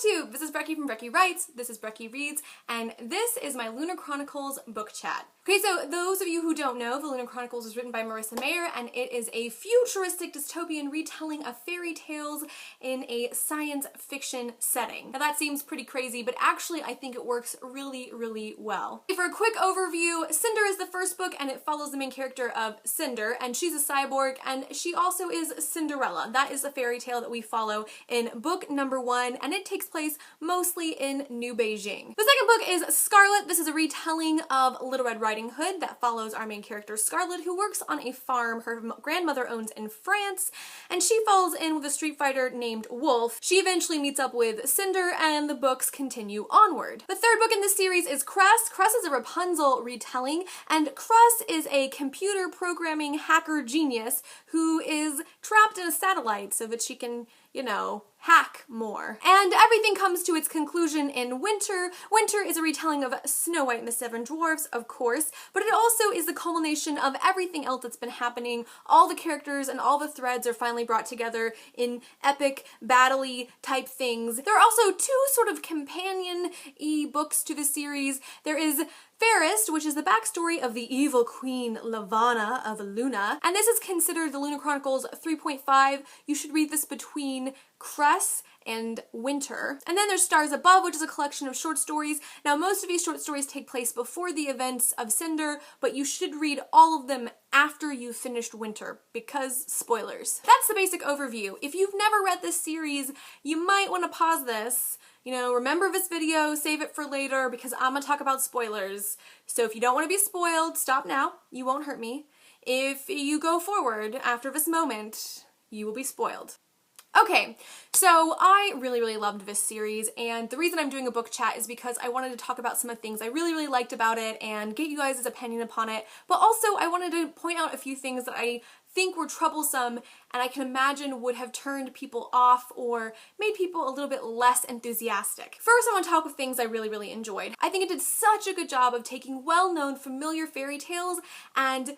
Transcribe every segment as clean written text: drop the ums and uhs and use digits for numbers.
BookTube! This is Breckie from Breckie Writes, this is Breckie Reads, and this is my Lunar Chronicles book chat. Okay, so those of you who don't know, the Lunar Chronicles was written by Marissa Meyer, and it is a futuristic dystopian retelling of fairy tales in a science fiction setting. Now that seems pretty crazy, but actually I think it works really, really well. For a quick overview, Cinder is the first book, and it follows the main character of Cinder, and she's a cyborg, and she also is Cinderella. That is the fairy tale that we follow in book number 1, and it takes place mostly in New Beijing. The second book is Scarlet. This is a retelling of Little Red Riding Hood that follows our main character Scarlet, who works on a farm her grandmother owns in France, and she falls in with a street fighter named Wolf. She eventually meets up with Cinder, and the books continue onward. The third book in this series is Cress. Cress is a Rapunzel retelling, and Cress is a computer programming hacker genius who is trapped in a satellite so that she can, you know, hack more. And everything comes to its conclusion in Winter. Winter is a retelling of Snow White and the Seven Dwarfs, of course, but it also is the culmination of everything else that's been happening. All the characters and all the threads are finally brought together in epic, battle-y type things. There are also two sort of companion-y books to the series. There is Fairest, which is the backstory of the evil queen Lavanna of Luna, and this is considered the Lunar Chronicles 3.5. You should read this between Cress and Winter. And then there's Stars Above, which is a collection of short stories. Now, most of these short stories take place before the events of Cinder, but you should read all of them after you've finished Winter, because spoilers. That's the basic overview. If you've never read this series, you might want to pause this. You know, remember this video, save it for later, because I'm gonna talk about spoilers. So if you don't want to be spoiled, stop now. You won't hurt me. If you go forward after this moment, you will be spoiled. Okay, so I really loved this series, and the reason I'm doing a book chat is because I wanted to talk about some of the things I really liked about it and get you guys' opinion upon it, but also I wanted to point out a few things that I think were troublesome and I can imagine would have turned people off or made people a little bit less enthusiastic. First, I want to talk about things I really enjoyed. I think it did such a good job of taking well-known familiar fairy tales and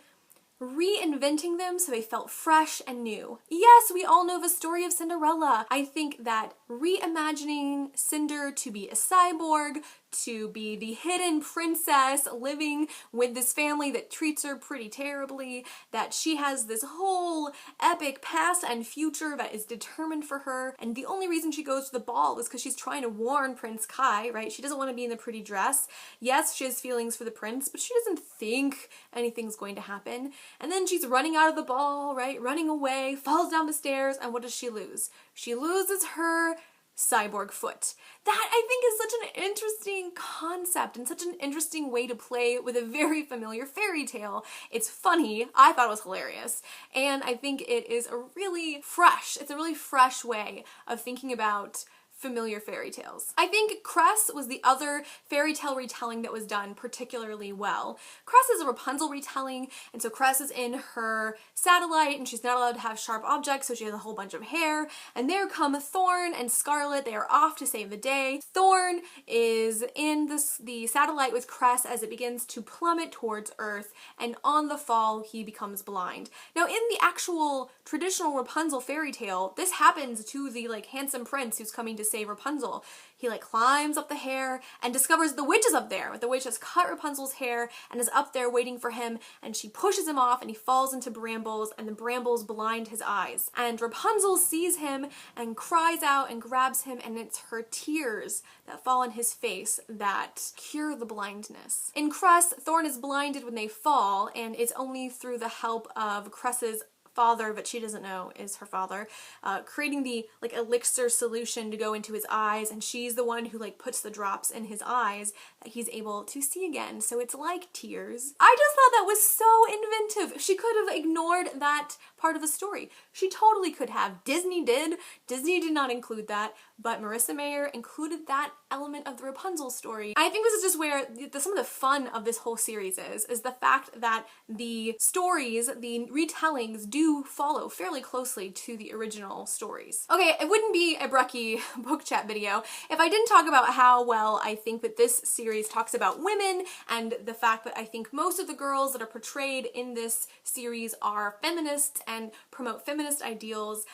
reinventing them so they felt fresh and new. Yes, we all know the story of Cinderella. I think that reimagining Cinder to be a cyborg, to be the hidden princess living with this family that treats her pretty terribly, that she has this whole epic past and future that is determined for her, and the only reason she goes to the ball is because she's trying to warn Prince Kai, right? She doesn't want to be in the pretty dress. Yes, she has feelings for the prince, but she doesn't think anything's going to happen. And then she's running out of the ball, right? Running away, falls down the stairs, and what does she lose? She loses her cyborg foot. That, I think, is such an interesting concept and such an interesting way to play with a very familiar fairy tale. It's funny, I thought it was hilarious, and I think it is a really fresh way of thinking about familiar fairy tales. I think Cress was the other fairy tale retelling that was done particularly well. Cress is a Rapunzel retelling, and so Cress is in her satellite and she's not allowed to have sharp objects, so she has a whole bunch of hair, and there come Thorn and Scarlet. They are off to save the day. Thorn is in the satellite with Cress as it begins to plummet towards Earth, and on the fall he becomes blind. Now, in the actual traditional Rapunzel fairy tale, this happens to the handsome prince who's coming to save Rapunzel. He climbs up the hair and discovers the witch is up there. The witch has cut Rapunzel's hair and is up there waiting for him, and she pushes him off and he falls into brambles, and the brambles blind his eyes. And Rapunzel sees him and cries out and grabs him, and it's her tears that fall on his face that cure the blindness. In Cress, Thorn is blinded when they fall, and it's only through the help of Cress's father, but she doesn't know is her father, creating the elixir solution to go into his eyes, and she's the one who puts the drops in his eyes that he's able to see again. So it's like tears. I just thought that was so inventive. She could have ignored that part of the story. She totally could have. Disney did. Disney did not include that, but Marissa Meyer included that element of the Rapunzel story. I think this is just where some of the fun of this whole series is the fact that the stories, the retellings, do follow fairly closely to the original stories. Okay, it wouldn't be a Breckie book chat video if I didn't talk about how well I think that this series talks about women, and the fact that I think most of the girls that are portrayed in this series are feminists and promote feminist ideals.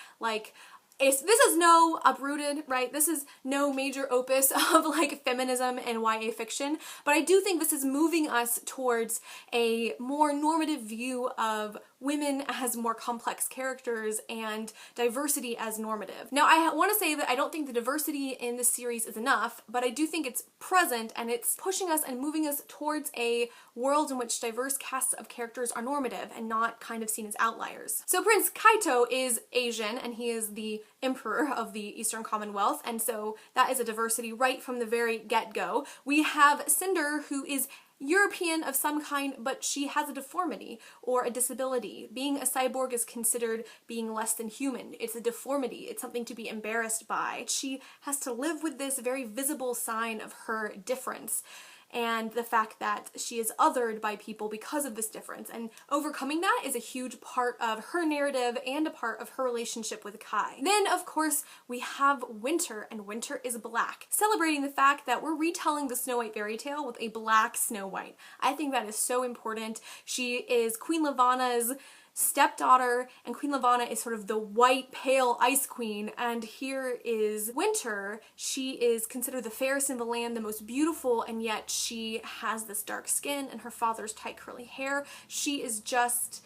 this is no Uprooted, right? This is no major opus of like feminism and YA fiction, but I do think this is moving us towards a more normative view of women as more complex characters and diversity as normative. Now, I want to say that I don't think the diversity in this series is enough, but I do think it's present and it's pushing us and moving us towards a world in which diverse casts of characters are normative and not kind of seen as outliers. So Prince Kaito is Asian and he is the emperor of the Eastern Commonwealth, and so that is a diversity right from the very get-go. We have Cinder, who is European of some kind, but she has a deformity or a disability. Being a cyborg is considered being less than human. It's a deformity. It's something to be embarrassed by. She has to live with this very visible sign of her difference and the fact that she is othered by people because of this difference. And overcoming that is a huge part of her narrative and a part of her relationship with Kai. Then, of course, we have Winter, and Winter is black, celebrating the fact that we're retelling the Snow White fairy tale with a black Snow White. I think that is so important. She is Queen Lavanna's stepdaughter, and Queen Lavanna is sort of the white, pale ice queen, and here is Winter. She is considered the fairest in the land, the most beautiful, and yet she has this dark skin and her father's tight curly hair. She is just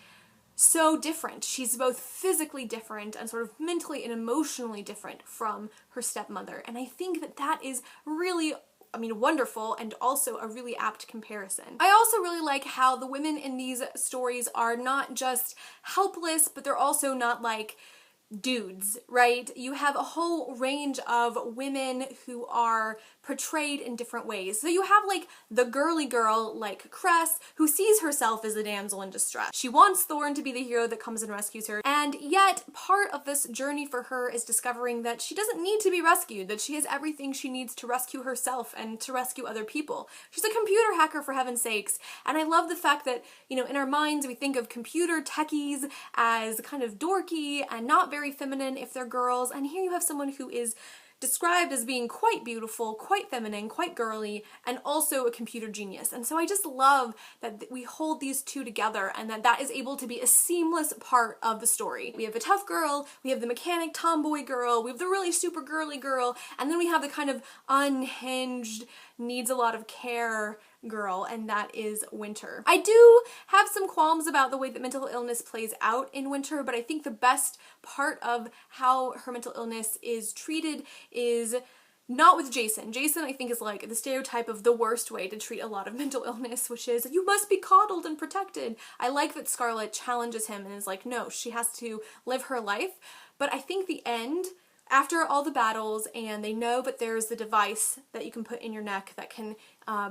so different. She's both physically different and sort of mentally and emotionally different from her stepmother, and I think that that is really wonderful and also a really apt comparison. I also really like how the women in these stories are not just helpless, but they're also not like dudes, right? You have a whole range of women who are portrayed in different ways. So you have like the girly girl like Cress, who sees herself as a damsel in distress. She wants Thorn to be the hero that comes and rescues her, and yet part of this journey for her is discovering that she doesn't need to be rescued, that she has everything she needs to rescue herself and to rescue other people. She's a computer hacker, for heaven's sakes, and I love the fact that, you know, in our minds we think of computer techies as kind of dorky and not very feminine if they're girls, and here you have someone who is described as being quite beautiful, quite feminine, quite girly, and also a computer genius. And so I just love that we hold these two together and that that is able to be a seamless part of the story. We have the tough girl, we have the mechanic tomboy girl, we have the really super girly girl, and then we have the kind of unhinged, needs a lot of care girl, and that is Winter. I do have some qualms about the way that mental illness plays out in Winter, but I think the best part of how her mental illness is treated is not with Jason. Jason, I think, is like the stereotype of the worst way to treat a lot of mental illness, which is you must be coddled and protected. I like that Scarlet challenges him and is like, no, she has to live her life. But I think the end, after all the battles, and they know that there's the device that you can put in your neck that can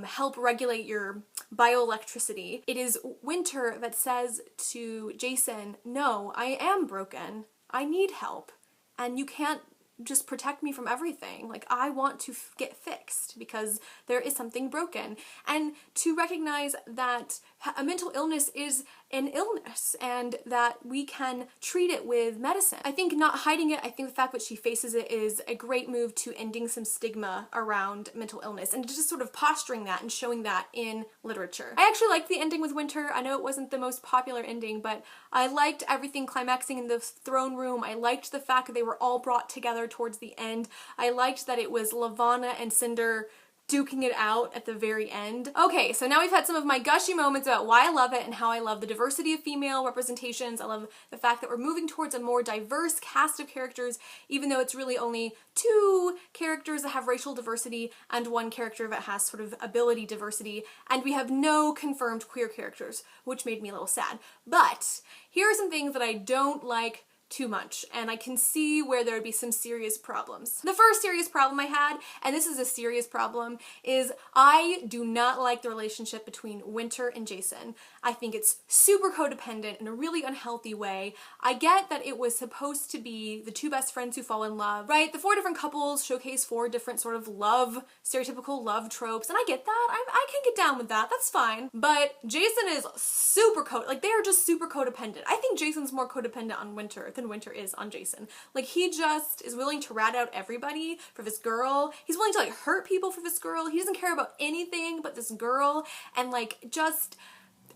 help regulate your bioelectricity, it is Winter that says to Jason, no, I am broken. I need help. And you can't just protect me from everything. Like, I want to get fixed because there is something broken. And to recognize that a mental illness is an illness and that we can treat it with medicine. I think not hiding it, I think the fact that she faces it is a great move to ending some stigma around mental illness and just sort of posturing that and showing that in literature. I actually liked the ending with Winter. I know it wasn't the most popular ending, but I liked everything climaxing in the throne room. I liked the fact that they were all brought together towards the end. I liked that it was Lavanna and Cinder duking it out at the very end. Okay, so now we've had some of my gushy moments about why I love it and how I love the diversity of female representations. I love the fact that we're moving towards a more diverse cast of characters, even though it's really only 2 characters that have racial diversity and 1 character that has sort of ability diversity, and we have no confirmed queer characters, which made me a little sad. But here are some things that I don't like too much, and I can see where there would be some serious problems. The first serious problem I had, and this is a serious problem, is I do not like the relationship between Winter and Jason. I think it's super codependent in a really unhealthy way. I get that it was supposed to be the 2 best friends who fall in love, right? The 4 different couples showcase 4 different sort of love, stereotypical love tropes, and I get that. I can get down with that. That's fine. But Jason is super they are just super codependent. I think Jason's more codependent on Winter than Winter is on Jason. Like, he just is willing to rat out everybody for this girl. He's willing to like hurt people for this girl. He doesn't care about anything but this girl, and like just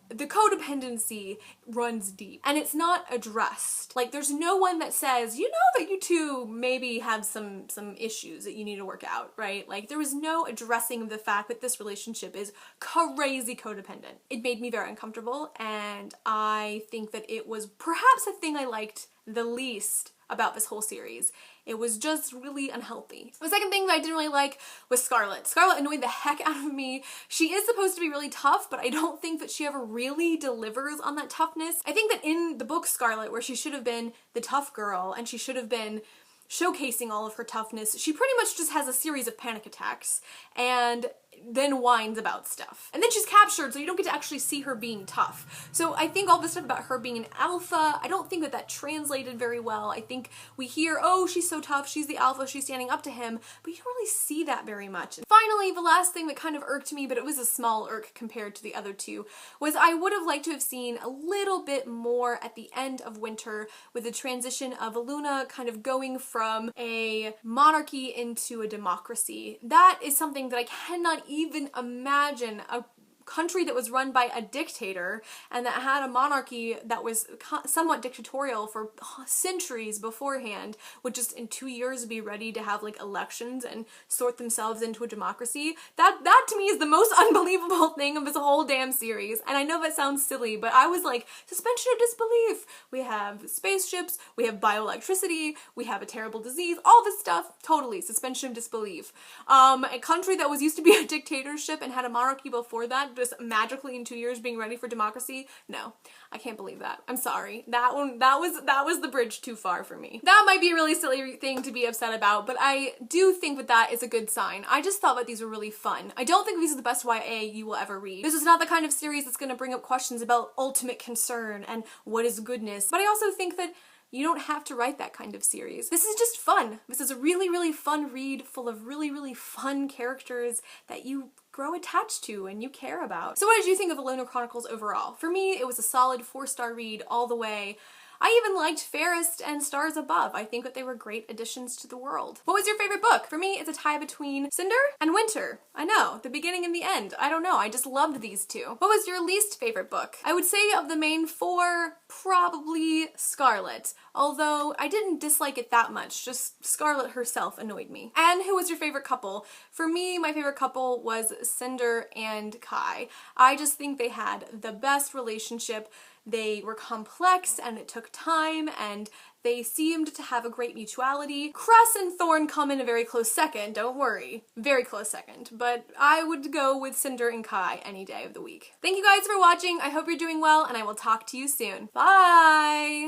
the codependency runs deep and it's not addressed. Like, there's no one that says, you know that you two maybe have some issues that you need to work out, right? Like, there was no addressing of the fact that this relationship is crazy codependent. It made me very uncomfortable, and I think that it was perhaps the thing I liked the least about this whole series. It was just really unhealthy. The second thing that I didn't really like was Scarlet. Scarlet annoyed the heck out of me. She is supposed to be really tough, but I don't think that she ever really delivers on that toughness. I think that in the book Scarlet, where she should have been the tough girl and she should have been showcasing all of her toughness, she pretty much just has a series of panic attacks and then whines about stuff. And then she's captured, so you don't get to actually see her being tough. So I think all this stuff about her being an alpha, I don't think that that translated very well. I think we hear, oh, she's so tough, she's the alpha, she's standing up to him, but you don't really see that very much. And finally, the last thing that kind of irked me, but it was a small irk compared to the other two, was I would have liked to have seen a little bit more at the end of Winter with the transition of Luna kind of going from a monarchy into a democracy. That is something that I cannot even imagine a country that was run by a dictator and that had a monarchy that was somewhat dictatorial for centuries beforehand would just in 2 years be ready to have like elections and sort themselves into a democracy. That to me is the most unbelievable thing of this whole damn series. And I know that sounds silly, but I was like, suspension of disbelief. We have spaceships, we have bioelectricity, we have a terrible disease, all this stuff, totally suspension of disbelief. A country that was used to be a dictatorship and had a monarchy before that, just magically in 2 years being ready for democracy? No, I can't believe that. I'm sorry. That was the bridge too far for me. That might be a really silly thing to be upset about, but I do think that that is a good sign. I just thought that these were really fun. I don't think these are the best YA you will ever read. This is not the kind of series that's going to bring up questions about ultimate concern and what is goodness, but I also think that you don't have to write that kind of series. This is just fun. This is a really, really fun read full of really, really fun characters that you grow attached to and you care about. So what did you think of the Lunar Chronicles overall? For me, it was a solid 4-star read all the way. I even liked Fairest and Stars Above. I think that they were great additions to the world. What was your favorite book? For me, it's a tie between Cinder and Winter. I know, the beginning and the end. I don't know, I just loved these two. What was your least favorite book? I would say of the main 4, probably Scarlet. Although I didn't dislike it that much, just Scarlet herself annoyed me. And who was your favorite couple? For me, my favorite couple was Cinder and Kai. I just think they had the best relationship. They were complex and it took time and they seemed to have a great mutuality. Cress and Thorn come in a very close second, don't worry. Very close second. But I would go with Cinder and Kai any day of the week. Thank you guys for watching. I hope you're doing well and I will talk to you soon. Bye!